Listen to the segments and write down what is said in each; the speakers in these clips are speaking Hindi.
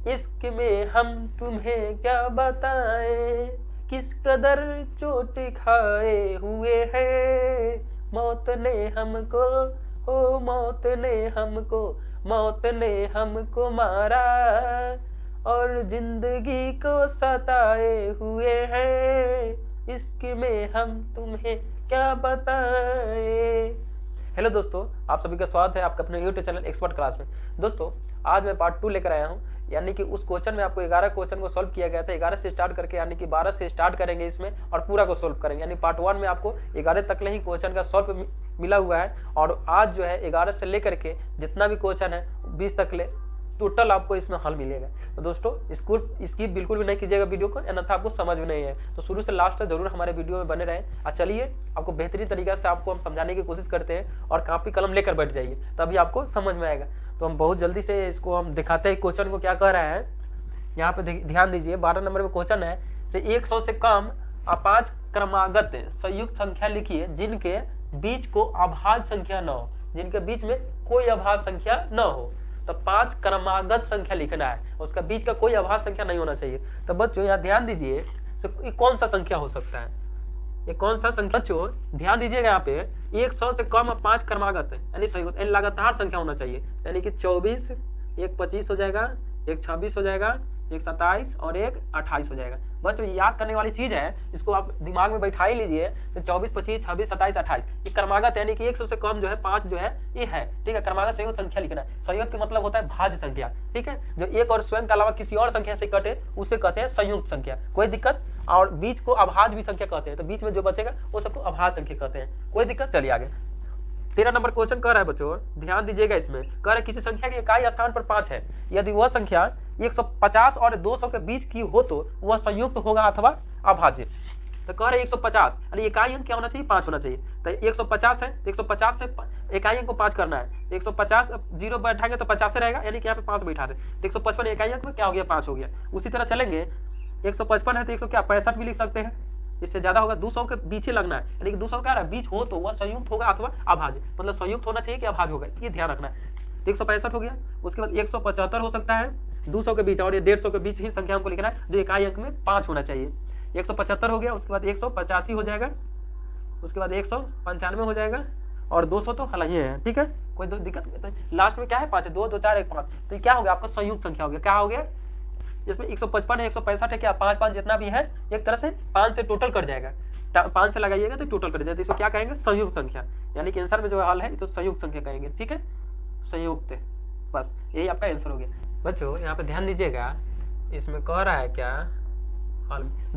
इश्क में हम तुम्हें क्या बताएं, किस कदर चोट खाए हुए हैं। मौत ने हमको, ओ मौत ने हमको, मौत ने हमको मारा और जिंदगी को सताए हुए हैं। इश्क में हम तुम्हें क्या बताएं। हेलो दोस्तों, आप सभी का स्वागत है आपका अपने यूट्यूब चैनल एक्सपर्ट क्लास में। दोस्तों, आज मैं पार्ट 2 लेकर आया हूं, यानी कि उस क्वेश्चन में आपको 11 क्वेश्चन को सॉल्व किया गया था। 11 से स्टार्ट करके यानी कि 12 से स्टार्ट करेंगे इसमें और पूरा को सॉल्व करेंगे। यानी पार्ट 1 में आपको 11 तक ही क्वेश्चन का सॉल्व मिला हुआ है और आज जो है 11 से लेकर के जितना भी क्वेश्चन है 20 तक ले टोटल आपको इसमें हल मिलेगा। तो दोस्तों, स्किप बिल्कुल भी नहीं कीजिएगा वीडियो को, अन्यथा आपको समझ में नहीं है। तो शुरू से लास्ट तक जरूर हमारे वीडियो में बने रहें। और चलिए आपको बेहतरीन तरीका से आपको हम समझाने की कोशिश करते हैं और कॉपी कलम लेकर बैठ जाइए, तभी आपको समझ में आएगा। तो हम बहुत जल्दी से इसको हम दिखाते हैं क्वेश्चन को क्या कह रहा है। यहाँ पे ध्यान दीजिए, 12 नंबर में क्वेश्चन है से 100 से कम 5 क्रमागत संयुक्त संख्या लिखिए जिनके बीच को अभाज्य संख्या न हो, जिनके बीच में कोई अभाज्य संख्या न हो। तो 5 क्रमागत संख्या लिखना है, उसका बीच का कोई अभाज्य संख्या नहीं होना चाहिए। तो बच्चों यहाँ ध्यान दीजिए, ये कौन सा संख्या हो सकता है, ये कौन सा संख्या। बच्चों ध्यान दीजिएगा, यहाँ पे 100 से कम 5 क्रमागत यानी संयुक्त यानी लगातार संख्या होना चाहिए। यानी कि 24, एक 25 हो जाएगा, एक 26 हो जाएगा, एक 27 और एक 28 हो जाएगा। बच्चों याद करने वाली चीज है, इसको आप दिमाग में बैठा ही लीजिए। तो 24, 25, 26, 27, 28 ये क्रमागत यानी कि 100 से कम जो है 5 जो है ये है, ठीक है। क्रमागत संयुक्त संख्या लिखना है। संयुक्त का मतलब होता है भाज्य संख्या, ठीक है। जो एक और स्वयं के अलावा किसी और संख्या से कटे उसे कहते हैं संयुक्त संख्या, कोई दिक्कत। और बीच को अभाज्य भी संख्या कहते हैं, तो बीच में जो बचेगा वो सबको अभाज्य संख्या कहते हैं, कोई दिक्कत। चलिए आगे 13 नंबर क्वेश्चन कह रहा है बच्चों, ध्यान दीजिएगा। इसमें कह रहा है किसी संख्या के इकाई स्थान पर 5 है, यदि वह संख्या 150 और 200 के बीच की हो तो वह संयुक्त होगा अथवा अभाज्य। तो कह रहे 150 यानी इकाई अंक क्या होना चाहिए, 5 होना चाहिए। तो 150 है, 150 से इकाई अंक को 5 करना है। 150 जीरो बैठाएंगे तो 50 से रहेगा, यानी कि यहाँ पे 5 बैठा दे। 155 इकाई अंक में क्या हो गया, 5 हो गया। उसी तरह चलेंगे 155 है तो 165 भी लिख सकते हैं, इससे ज्यादा होगा। 200 के बीच ही लगना है, यानी कि 200 क्या रहा है, बीच हो तो वह संयुक्त होगा अथवा अभाज्य। मतलब संयुक्त होना चाहिए कि अभाज्य होगा, ये ध्यान रखना है। 165 हो गया, उसके बाद 175 हो सकता है 200 के बीच, और ये 150 के बीच ही संख्या हमको लिखना है जो इकाई अंक में 5 होना चाहिए। 175 हो गया, उसके बाद 185 हो जाएगा, उसके बाद 195 हो जाएगा और 200 तो हल ही है, ठीक है, कोई दिक्कत। लास्ट में क्या है, 5 2 2 4 1 5, तो ये क्या हो गया आपका संयुक्त संख्या हो गया। क्या हो गया इसमें 155 है, 165 है, क्या 5 5 जितना भी है एक तरह से 5 से टोटल कट जाएगा। 5 से लगाइएगा तो टोटल कट जाएगा, इसको क्या कहेंगे, संयुक्त संख्या। यानी कि आंसर में जो हल है तो संयुक्त संख्या कहेंगे, ठीक है, संयुक्त। बस यही आपका आंसर हो गया। बच्चों यहाँ पे ध्यान दीजिएगा, इसमें कह रहा है क्या,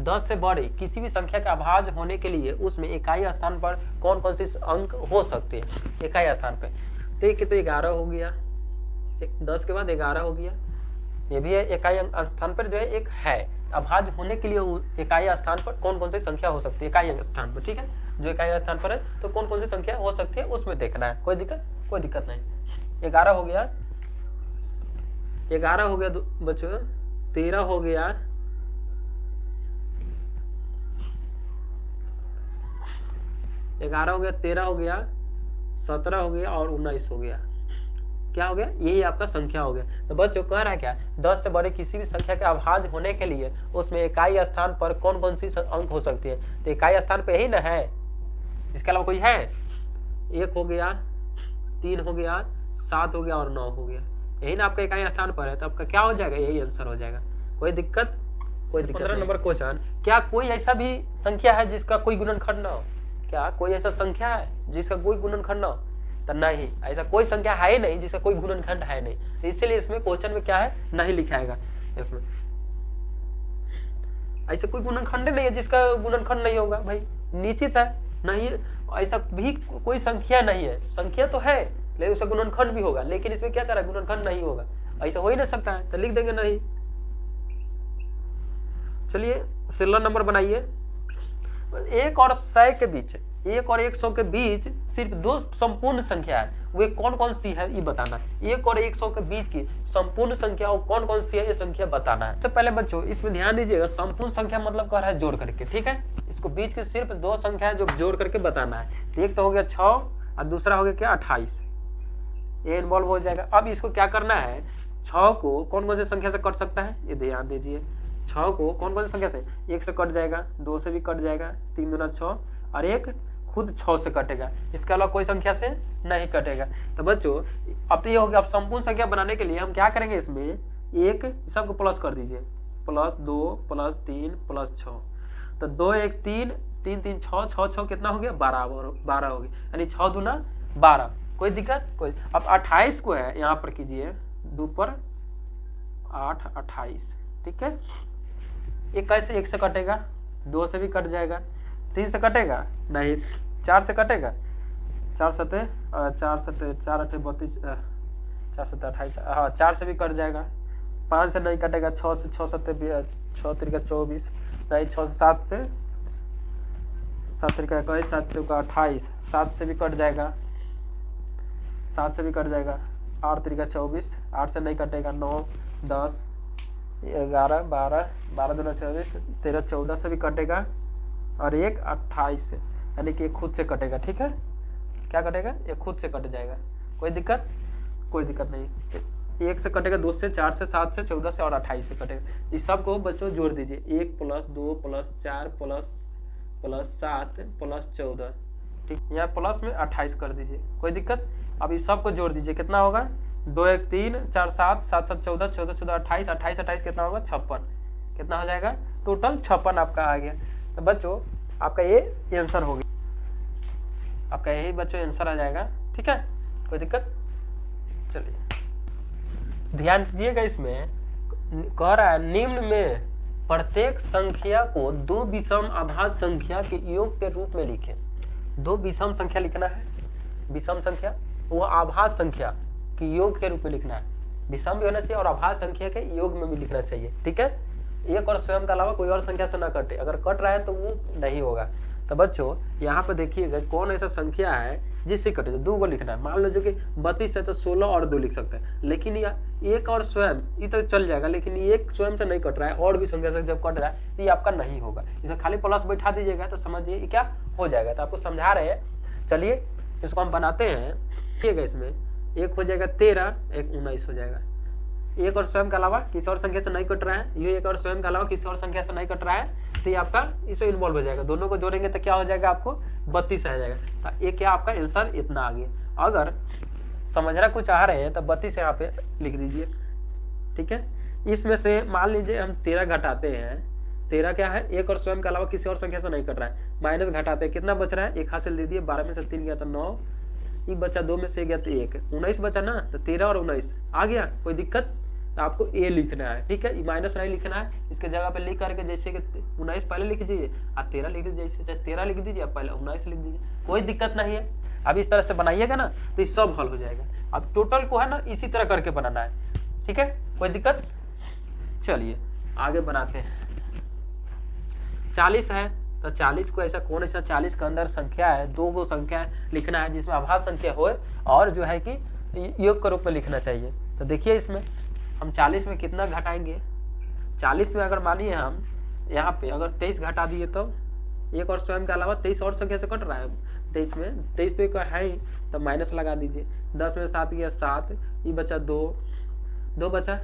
10 से बड़े किसी भी संख्या का अभाज्य होने के लिए उसमें इकाई स्थान पर कौन कौन से अंक हो सकते हैं इकाई स्थान पे। तो 11 हो गया, 10 के बाद 11 हो गया, ये भी है इकाई स्थान पर जो है एक है। अभाज्य होने के लिए इकाई स्थान पर कौन कौन सी संख्या हो सकती है इकाई स्थान पर, ठीक है। जो इकाई स्थान पर है तो कौन कौन सी संख्या हो सकती है उसमें देखना है, कोई दिक्कत नहीं। 11 हो गया, 11 हो गया बच्चों, 13 हो गया, 11 हो गया, 13 हो गया, 17 हो गया और 19 हो गया। क्या हो गया, यही आपका संख्या हो गया। तो बच्चों कह रहा है क्या, 10 से बड़े किसी भी संख्या के अभाज्य होने के लिए उसमें इकाई स्थान पर कौन कौन सी अंक हो सकती है। तो इकाई स्थान पे यही ना है, इसके अलावा कोई है। 1 हो गया, 3 हो गया, 7 हो गया और 9 हो गया, यही ना आपका इकाई स्थान पर है। तो आपका क्या हो जाएगा, यही आंसर हो जाएगा, कोई दिक्कत 15 नंबर क्वेश्चन, क्या कोई ऐसा भी संख्या है जिसका कोई गुणनखंड न हो। क्या कोई ऐसा संख्या है जिसका कोई गुणनखंड न हो, तो नहीं, ऐसा कोई संख्या है ही नहीं जिसका कोई गुणनखंड है नहीं। तो इसीलिए इसमें क्वेश्चन में क्या है, नहीं लिखाएगा। इसमें ऐसा कोई गुणनखंड नहीं है जिसका गुणनखंड नहीं होगा भाई, निश्चित है नहीं, ऐसा भी कोई संख्या नहीं है। संख्या तो है लेकिन उसका गुणनखंड भी होगा, लेकिन इसमें क्या करा, गुणनखंड नहीं होगा, ऐसा हो ही नहीं सकता है, तो लिख देंगे नहीं। चलिए 16 नंबर बनाइए। 1 और 100 के बीच, 1 और 100 के बीच सिर्फ 2 संपूर्ण संख्या है, वे कौन कौन सी है ये बताना है। 1 और 100 के बीच की संपूर्ण संख्या कौन कौन सी है ये संख्या बताना है। तो पहले बच्चों इसमें ध्यान दीजिएगा, संपूर्ण संख्या मतलब कह रहा है जोड़ करके, ठीक है। इसको बीच के सिर्फ 2 संख्या जो जोड़ करके बताना है। तो एक तो हो गया 6 और दूसरा हो गया क्या 28, ये इन्वॉल्व हो जाएगा। अब इसको क्या करना है, 6 को कौन कौन से संख्या से कट सकता है, ये ध्यान दीजिए। 6 को कौन कौन सी संख्या से, 1 से कट जाएगा, 2 से भी कट जाएगा, 3 दूना 6, और एक खुद 6 से कटेगा, इसके अलावा कोई संख्या से नहीं कटेगा। तो बच्चों अब तो ये हो गया। अब संपूर्ण संख्या बनाने के लिए हम क्या करेंगे, इसमें एक सबको प्लस कर दीजिए, +2 +3 +6, तो 2 1 3 3 3 6 6 6 कितना हो गया, 12 हो गया, यानी 6 दूना 12। कोई दिक्कत कोई। अब 28 को है यहाँ पर कीजिए, 2 पर 8 28, ठीक है। ये कैसे 1 से कटेगा, 2 से भी कट जाएगा, 3 से कटेगा नहीं, 4 से कटेगा, 4 सते 4 8 32, 4 सते 28, हाँ 4 से भी कट जाएगा, 5 से नहीं कटेगा, 6 से 6 सते 6 3 24 नहीं, 6 से 7 से 7 3 21, 7 4 28, 7 से भी कट जाएगा, 7 से भी कट जाएगा, 8 3 24, 8 से नहीं कटेगा, 9 10 11 12 12 दूना 24, 13 14 से भी कटेगा, और एक 28 से, यानी कि खुद से कटेगा, ठीक है। क्या कटेगा, ये खुद से कट जाएगा, कोई दिक्कत कोई दिक्कत नहीं। 1 से कटेगा, 2 से 4 से 7 से 14 से और 28 से कटेगा। इस सब को बच्चों जोड़ दीजिए, 1 + 2 + 4 + 7 + 14, ठीक। यहाँ प्लस में 28 कर दीजिए, कोई दिक्कत। अब इस सब को जोड़ दीजिए, कितना होगा, 2 1 3 4 7 7 7 14 14 14 28 28 28 कितना होगा, 56, कितना हो जाएगा, टोटल 56 आपका आ गया। तो बच्चों आपका ये आंसर हो गया, आपका यही बच्चों आंसर आ जाएगा, ठीक है, कोई दिक्कत। चलिए ध्यान दीजिएगा, इसमें कह रहा है निम्न में प्रत्येक संख्या को 2 विषम अभाज्य संख्या के योग के रूप में लिखें। 2 विषम संख्या लिखना है, विषम संख्या वो अभाज्य संख्या के योग के रूप में लिखना है, विषम भी होना चाहिए और अभाज्य संख्या के योग में भी लिखना चाहिए, ठीक है। एक और स्वयं के अलावा कोई और संख्या से ना कटे, अगर कट रहा है तो वो नहीं होगा। तो बच्चों यहाँ पे देखिएगा कौन ऐसा संख्या है जिससे कटे, तो 2 को लिखना है। मान लीजिए कि 32 है तो 16 और 2 लिख सकते हैं, लेकिन एक और स्वयं ये तो चल जाएगा, लेकिन एक स्वयं से नहीं कट रहा है और भी संख्या से जब कट रहा है तो ये आपका नहीं होगा। इसे खाली प्लस बैठा दीजिएगा तो समझिए क्या हो जाएगा। तो आपको समझा रहे हैं, चलिए इसको हम बनाते हैं, ठीक है। इसमें एक हो जाएगा 13, एक 19 हो जाएगा। एक और स्वयं के अलावा किसी और संख्या से नहीं कट रहा है, ये एक और स्वयं के अलावा किसी और संख्या से नहीं कट रहा है, तो ये आपका इसमें इन्वॉल्व हो जाएगा। दोनों को जोड़ेंगे तो क्या हो जाएगा, आपको 32 आ जाएगा। तो ये क्या आपका आंसर इतना आ गया। अगर समझना कुछ आ रहे हैं तो 32 यहाँ पे लिख दीजिए, ठीक है। इसमें से मान लीजिए हम 13 घटाते हैं, 13 क्या है, एक और स्वयं के अलावा किसी और संख्या से नहीं कट रहा है, माइनस घटाते हैं, कितना बच रहा है, एक हासिल दे दिए, 12 में से 3 गया तो 9, ये बचा 2 में से गया तो 1, 19 बचा ना, तो 13 और 19 आ गया, कोई दिक्कत। तो आपको ए लिखना है, ठीक है, माइनस नहीं लिखना है, इसके जगह पे लिख करके जैसे कि 19 पहले लिख दीजिए, आप 13 लिख दीजिए, जैसे 13 लिख दीजिए, आप पहले 19 लिख दीजिए, कोई दिक्कत नहीं है। अब इस तरह से बनाइएगा ना तो ये सब हल हो जाएगा। अब टोटल को है ना इसी तरह करके बनाना है, ठीक है, कोई दिक्कत। चलिए आगे बनाते हैं। 40 है तो 40 को ऐसा कौन ऐसा 40 के अंदर संख्या है, 2 गो संख्या लिखना है जिसमें अभाज्य संख्या हो और जो है कि योग के रूप में लिखना चाहिए। तो देखिए इसमें हम 40 में कितना घटाएंगे, 40 में अगर मानिए हम यहाँ पे अगर 23 घटा दिए तो एक और स्वयं के अलावा 23 और संख्या से कट रहा है, 23 में 23 तो एक है ही, तो माइनस लगा दीजिए। 10 में 7 गया 7, ये बचा 2 बचा,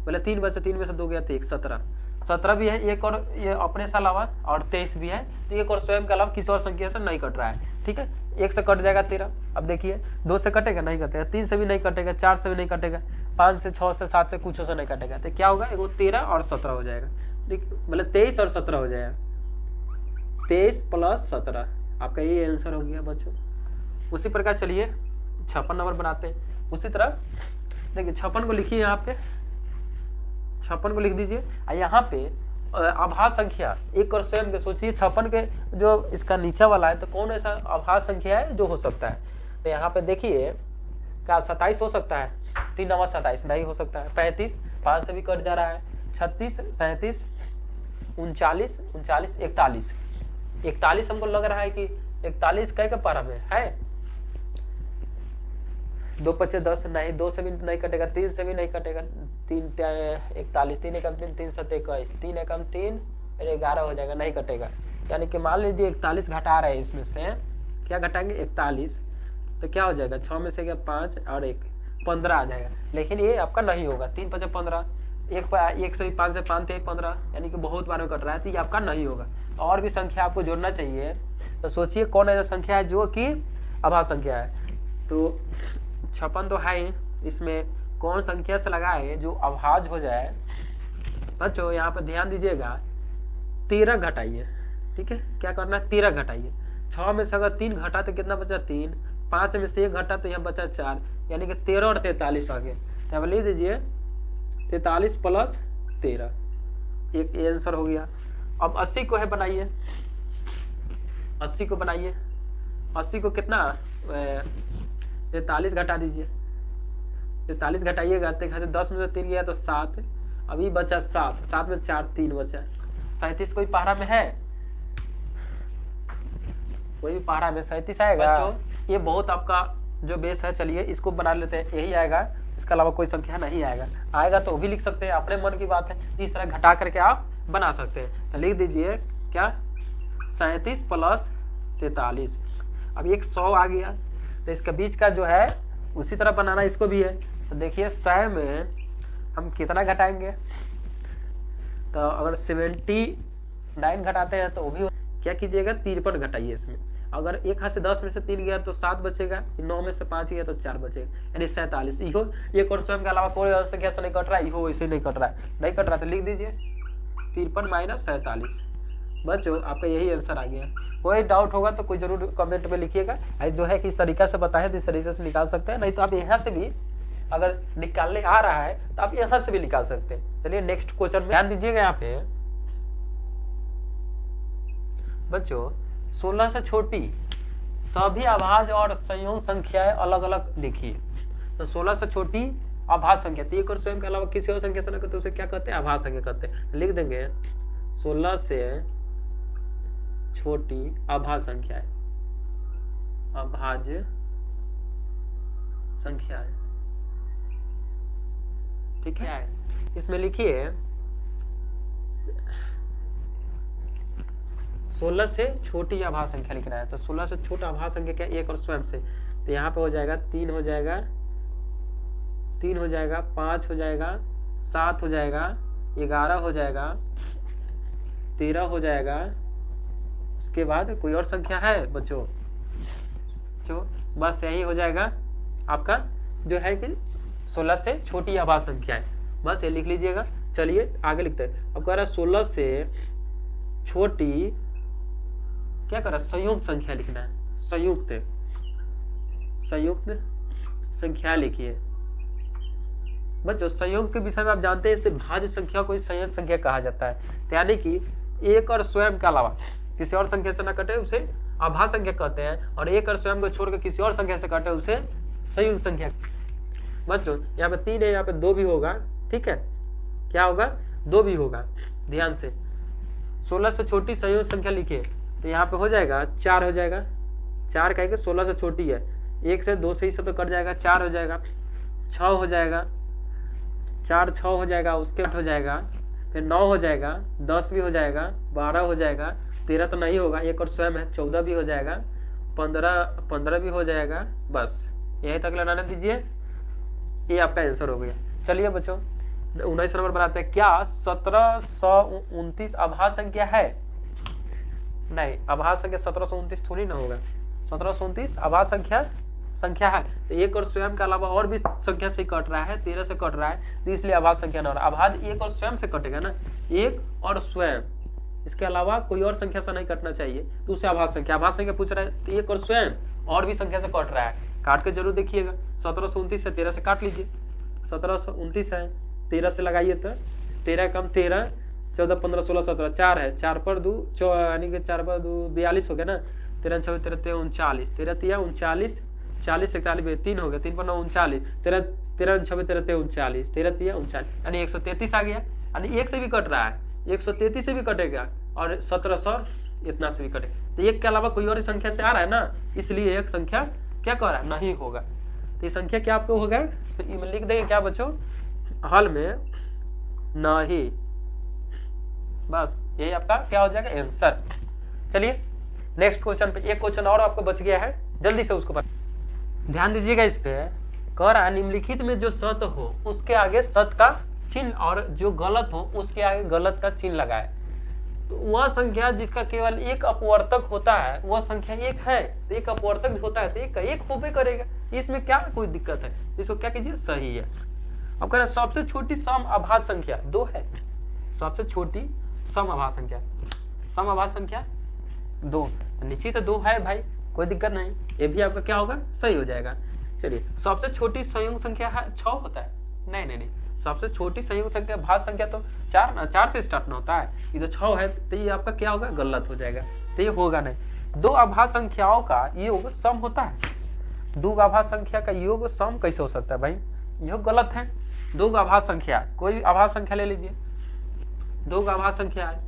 बोले 3 बचा, 3 में से 2 गया तो 1, 17 भी है, एक और ये अपने से अलावा और 23 भी है, तो एक और स्वयं के अलावा किसी और संख्या से नहीं कट रहा है, ठीक है। 1 से कट जाएगा 13, अब देखिए 2 से कटेगा नहीं कटेगा, 3 से भी नहीं कटेगा, 4 से भी नहीं कटेगा, 5 से 6 से 7 से कुछ से नहीं कटेगा, तो क्या होगा, एगो 13 और 17 हो जाएगा, ठीक, मतलब 23 और 17 हो जाएगा, 23 + 17 आपका ये आंसर हो गया बच्चों। उसी प्रकार चलिए 56 नंबर बनाते हैं। उसी तरह देखिए 56 को लिखिए, यहाँ पे 56 को लिख दीजिए। यहाँ पे अभाज्य संख्या एक और स्वयं के सोचिए, 56 के जो इसका नीचा वाला है तो कौन ऐसा अभाज्य संख्या है जो हो सकता है। तो यहाँ पे देखिए क्या 27 हो सकता है, 3 9 27 नहीं हो सकता है, 35 5 से भी कट जा रहा है, 36 37 39 39 41 41 हमको लग रहा है कि 41 कै के पारा में है, 2 5 10 नहीं, 2 से भी नहीं कटेगा, 3 से भी नहीं कटेगा, 3 41 3 एकम 3 3 7 21 3 एकम 3 11 हो जाएगा, नहीं कटेगा। यानी कि मान लीजिए 41 घटा रहे हैं, इसमें से क्या घटाएंगे 41, तो क्या हो जाएगा 6 में से गया 5 और 1, 15 आ जाएगा, लेकिन ये आपका नहीं होगा। 3 5 15, एक से 5 से 5 थे 15, यानी कि बहुत बार में कट रहा है, तो ये आपका नहीं होगा। और भी संख्या आपको जोड़ना चाहिए, तो सोचिए कौन ऐसा संख्या है जो कि अभाज्य संख्या है। तो 56 तो है ही, इसमें कौन संख्या से लगाए जो अभाज्य हो जाए। बच्चों यहाँ पर ध्यान दीजिएगा, 13 घटाइए, ठीक है, क्या करना है 13 घटाइए। 6 में से अगर 3 घटा तो कितना बचा 3, 5 में से 1 घटा तो यहाँ बचा 4, यानी कि 13 और 43 आ गए। तो अब ले दीजिए 43 प्लस 13, एक आंसर हो गया। अब 80 को है बनाइए, 80 को बनाइए, 80 को कितना 43 घटा दीजिए, 43 घटाइएगा तो यहाँ से 10 में से 3 गया तो 7, अभी बचा 7, 7 में 4 3 बचा। 37 कोई पहाड़ा में है, कोई भी पहाड़ा में 37 आएगा। बच्चों ये बहुत आपका जो बेस है, चलिए इसको बना लेते हैं, यही आएगा, इसके अलावा कोई संख्या नहीं आएगा। आएगा तो वो भी लिख सकते हैं, अपने मन की बात है, इस तरह घटा करके आप बना सकते हैं। तो लिख दीजिए क्या 37 प्लस 43, अब एक 100 आ गया, तो इसके बीच का जो है उसी तरह बनाना इसको भी है। तो देखिए 100 में हम कितना घटाएंगे, तो अगर 79 घटाते हैं तो वो भी क्या कीजिएगा 53 घटाइए इसमें। अगर एक हाथ से 10 में से 3 गया तो 7 बचेगा, 9 में से 5 गया तो 4 बचेगा, यानी 47। इहो एक और स्वयं के अलावा कोई और संख्या से नहीं कट रहा है, इहो वैसे नहीं कट रहा है, नहीं कट रहा तो लिख दीजिए 53 माइनस 47। बच्चों आपका यही आंसर आ गया। कोई डाउट होगा तो कोई जरूर कमेंट में लिखिएगा, जो है किस तरीका से बताएं तो इस तरीके से निकाल सकते हैं, नहीं तो आप यहाँ से भी अगर निकालने आ रहा है तो आप यहाँ से भी निकाल सकते हैं। चलिए नेक्स्ट क्वेश्चन में ध्यान दीजिएगा। यहाँ पे बच्चों 16 से छोटी सभी अभाज्य और संयोग संख्याएं अलग अलग लिखिए। तो 16 से छोटी अभाज्य संख्या, तो एक और स्वयं के अलावा किसी और संख्या से ना करते उसे क्या कहते हैं अभाज्य संख्या कहते हैं। लिख देंगे 16 से छोटी अभाज्य संख्याएं, अभाज्य संख्याएं, ठीक है। इसमें लिखिए 16 से छोटी अभाज्य संख्या लिखना है। तो 16 से छोटा अभाज्य संख्या क्या, एक और स्वयं से, तो यहाँ पे हो जाएगा 3 हो जाएगा, 3 हो जाएगा, 5 हो जाएगा, 7 हो जाएगा, 11 हो जाएगा, 13 हो जाएगा। उसके बाद कोई और संख्या है बच्चों, बस यही हो जाएगा आपका जो है कि 16 से छोटी अभाज्य संख्या है, बस ये लिख लीजिएगा। चलिए आगे लिखते हैं। अब कह रहा है 16 से छोटी क्या कर रहा है संयुक्त संख्या लिखना है, संयुक्त संख्या लिखिए। बच्चों संयोग के विषय में आप जानते हैं, इसे भाज्य संख्या को संयुक्त संख्या कहा जाता है। यानी कि एक और स्वयं के अलावा किसी और संख्या से न कटे उसे अभाज्य संख्या कहते हैं, और एक और स्वयं को छोड़कर किसी और संख्या से कटे उसे संयुक्त संख्या। बच्चों यहाँ पे 3 है, यहाँ पे 2 भी होगा, ठीक है, क्या होगा 2 भी होगा, ध्यान से। 16 से छोटी संयुक्त संख्या लिखिए, तो यहाँ पे हो जाएगा 4 हो जाएगा, 4 कह के 16 से छोटी है, 1 से 2 से ही सब तो कट जाएगा, 4 हो जाएगा, 6 हो जाएगा, 4 6 हो जाएगा, उसके बाद हो जाएगा, फिर 9 हो जाएगा, 10 भी हो जाएगा, 12 हो जाएगा, 13 तो नहीं होगा, एक और स्वयं है, 14 भी हो जाएगा, 15 भी हो जाएगा। बस यहीं तक लगाने दीजिए, ये आपका आंसर हो गया। चलिए बच्चों 19 नंबर बनाते हैं। क्या 1729 अभाज्य संख्या है? नहीं, अभाज्य संख्या 1729 थोड़ी ना होगा, 1729 अभाज्य संख्या है। तो एक और स्वयं के अलावा और भी संख्या से कट रहा है, 13 से कट रहा है, तो इसलिए अभाज्य संख्या ना हो रहा। अभाज्य एक और स्वयं से कटेगा ना, एक और स्वयं, इसके अलावा कोई और संख्या से नहीं कटना चाहिए, तो उसे अभाज्य संख्या पूछ रहा है। तो एक और स्वयं और भी संख्या से कट रहा है, काट के जरूर देखिएगा। 1729 से 13 से काट लीजिए, 1729 है, 13 से लगाइए तो 13 कम 13, 14 15 16 17, 4 है, 4 पर 2 यानी कि 4 पर 2 42 हो गया ना, 13 6 13 39, 13 3 39, 40 41 3 हो गया, 3 पर 9 39, 13 6 13 39, 13 3 39, यानी 133 आ गया। यानी 1 से भी कट रहा है, 133 से भी कटेगा, और 1700 इतना से भी कटेगा। तो एक के अलावा कोई और संख्या से आ रहा है ना, इसलिए एक संख्या क्या कह रहा है नहीं होगा। तो ये संख्या क्या आपको होगा, तो लिख देंगे क्या बच्चों, हल में नहीं। बस यही आपका क्या हो जाएगा आंसर। चलिए नेक्स्ट क्वेश्चन पे, एक क्वेश्चन और आपको बच गया है, जल्दी से उसको ध्यान दीजिएगा इस पे। कह रहा है निम्नलिखित में जो सत हो उसके आगे सत का चिन्ह और जो गलत हो उसके आगे गलत का चिन्ह लगाए। तो वह संख्या जिसका केवल एक अपवर्तक होता है वह संख्या एक है, तो एक अपवर्तक होता है तो एक का एक होबे करेगा, इसमें क्या कोई दिक्कत है, इसको क्या कीजिए सही है। अब कह रहे सबसे छोटी सम आभास संख्या 2 है, सबसे छोटी सम आभास संख्या, सम आभास संख्या 2, निश्चित 2 है भाई, कोई दिक्कत नहीं, ये भी आपका क्या होगा सही हो जाएगा। चलिए सबसे छोटी संयुक्त संख्या है 6 होता है, नहीं, सबसे छोटी संयुक्त संख्या भाज्य संख्या तो 4 से स्टार्ट ना होता है, ये तो 6 है, तो ये आपका क्या होगा गलत हो जाएगा, तो ये होगा नहीं। 2 आभास संख्याओं का योग सम होता है, 2 आभास संख्या का योग सम कैसे हो सकता है भाई, यह गलत है। 2 आभास संख्या, कोई आभास संख्या ले लीजिए, 2 आभास संख्या है,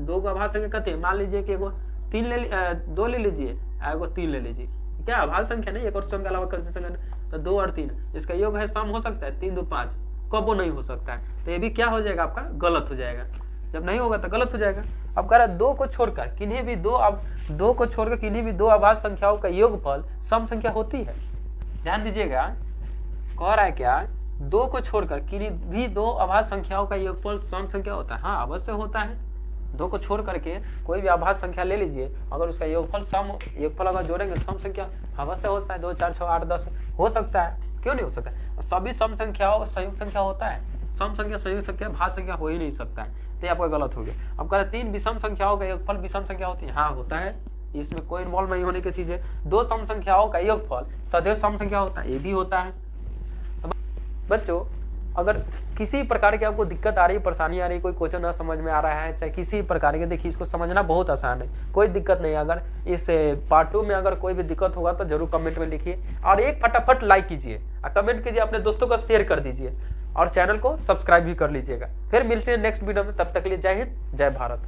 2 आभास संख्या कहते हैं, मान लीजिए कि 2 ले लीजिए, एगो 3 ले लीजिए, क्या आभास संख्या नहीं, एक और सम के अलावा कौन सी संख्या, तो 2 और 3 इसका योग है, सम हो सकता है, 3 2 5, कबो नहीं हो सकता है, तो ये भी क्या हो जाएगा आपका गलत हो जाएगा, जब नहीं होगा तो गलत हो जाएगा। अब कह रहा है 2 को छोड़कर किन्हीं भी 2 को छोड़कर किन्हीं भी 2 आभास संख्याओं का योगफल सम संख्या होती है। ध्यान दीजिएगा, कह रहा है क्या, 2 को छोड़कर किन्हीं भी 2 आभास संख्याओं का योगफल सम संख्या होता है, हाँ अवश्य होता है। 2 को छोड़ करके कोई भी आभास संख्या ले लीजिए, अगर उसका योगफल अगर जोड़ेंगे सम संख्या अवश्य होता है, 2 4 6 8 10 हो सकता है, क्यों नहीं हो सकता है, सभी सम संख्याओं संयुक्त संख्या होता है, सम संख्या संयुक्त संख्या भाज्य संख्या हो ही नहीं सकता है, तो आपका गलत हो गया। अब कह रहे 3 विषम संख्याओं का योगफल विषम संख्या होती है, हाँ होता है, इसमें कोई इन्वॉल्व नहीं होने की चीज है। 2 सम संख्याओं का योगफल सदैव सम संख्या होता है, ये भी होता है। बच्चों अगर किसी प्रकार की आपको दिक्कत आ रही है, परेशानी आ रही है, कोई क्वेश्चन न समझ में आ रहा है, चाहे किसी प्रकार के, देखिए इसको समझना बहुत आसान है, कोई दिक्कत नहीं। अगर इस पार्ट 2 में अगर कोई भी दिक्कत होगा तो जरूर कमेंट में लिखिए, और एक फटाफट लाइक कीजिए और कमेंट कीजिए, अपने दोस्तों को शेयर कर दीजिए और चैनल को सब्सक्राइब भी कर लीजिएगा। फिर मिलते हैं नेक्स्ट वीडियो में, तब तक के लिए जय हिंद जय भारत।